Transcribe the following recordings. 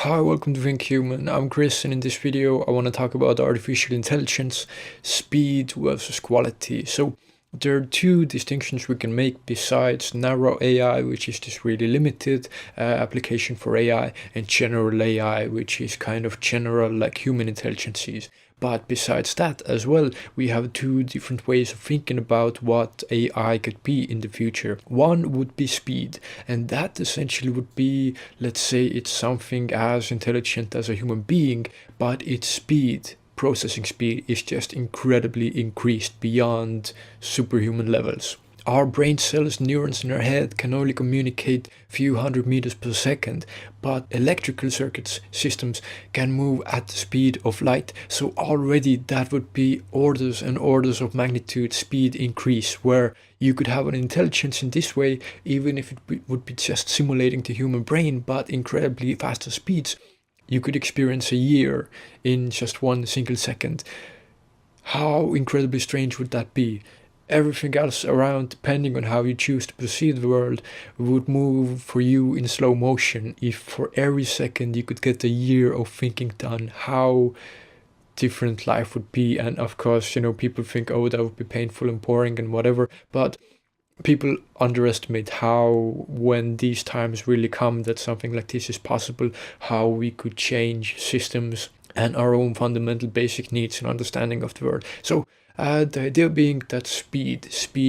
Hi, welcome to Think Human. I'm Chris, and in this video I want to talk about artificial intelligence, speed versus quality. So there are two distinctions we can make besides narrow AI, which is this really limited application for AI, and general AI, which is kind of general like human intelligences. But besides that as well, we have two different ways of thinking about what AI could be in the future. One would be speed, and that essentially would be, let's say it's something as intelligent as a human being, but its speed, processing speed, is just incredibly increased beyond superhuman levels. Our brain cells, neurons in our head, can only communicate few hundred meters per second, but electrical circuits systems can move at the speed of light. So already that would be orders and orders of magnitude speed increase, where you could have an intelligence in this way, even if it would be just simulating the human brain, but incredibly faster speeds. You could experience a year in just one single second. How incredibly strange would that be? Everything else around, depending on how you choose to perceive the world, would move for you in slow motion. If for every second you could get a year of thinking done, how different life would be. And of course, people think, oh, that would be painful and boring and whatever, but people underestimate how, when these times really come that something like this is possible, how we could change systems and our own fundamental basic needs and understanding of the world. So the idea being that speed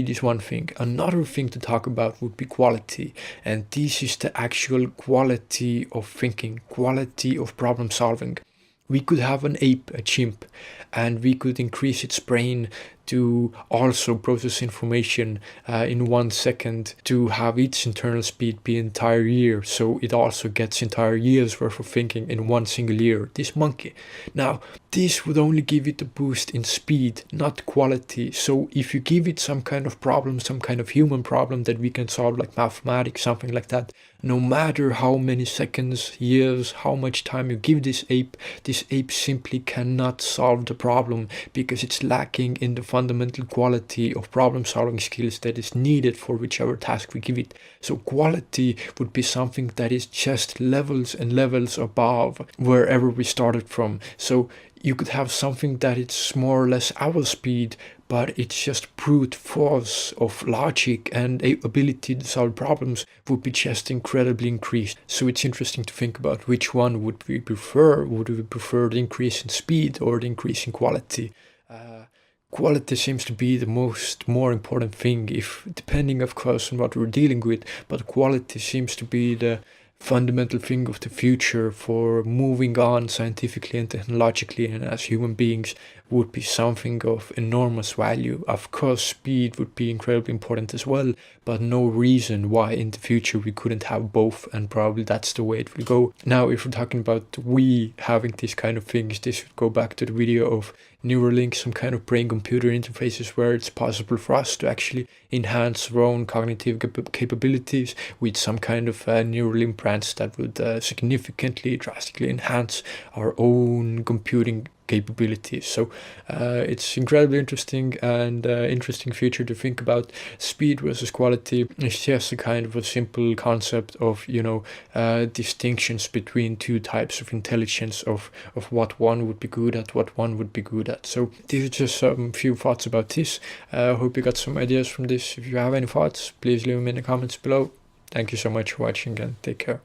is one thing. Another thing to talk about would be quality, and this is the actual quality of thinking, quality of problem solving. We could have an ape, a chimp, and we could increase its brain to also process information in 1 second, to have its internal speed be entire year, so it also gets entire years worth of thinking in one single year, this monkey. Now, this would only give it a boost in speed, not quality. So if you give it some kind of problem, some kind of human problem that we can solve, like mathematics, something like that, no matter how many seconds, years, how much time you give this ape simply cannot solve the problem, because it's lacking in the fundamental quality of problem solving skills that is needed for whichever task we give it. So quality would be something that is just levels and levels above wherever we started from. So you could have something that it's more or less our speed, but it's just brute force of logic and ability to solve problems would be just incredibly increased. So it's interesting to think about which one would we prefer. Would we prefer the increase in speed or the increase in quality? Quality seems to be the more important thing, if depending of course on what we're dealing with, but quality seems to be the fundamental thing of the future for moving on scientifically and technologically, and as human beings would be something of enormous value. Of course, speed would be incredibly important as well, but no reason why in the future we couldn't have both, and probably that's the way it will go. Now, if we're talking about we having these kind of things, this would go back to the video of Neuralink, some kind of brain-computer interfaces where it's possible for us to actually enhance our own cognitive capabilities with some kind of neural implants that would significantly, drastically enhance our own computing capabilities. So it's incredibly interesting and interesting future to think about. Speed versus quality is just a kind of a simple concept of distinctions between two types of intelligence, of what one would be good at, what one would be good at. So these are just some few thoughts about this. I hope you got some ideas from this. If you have any thoughts, please leave them in the comments below. Thank you so much for watching, and take care.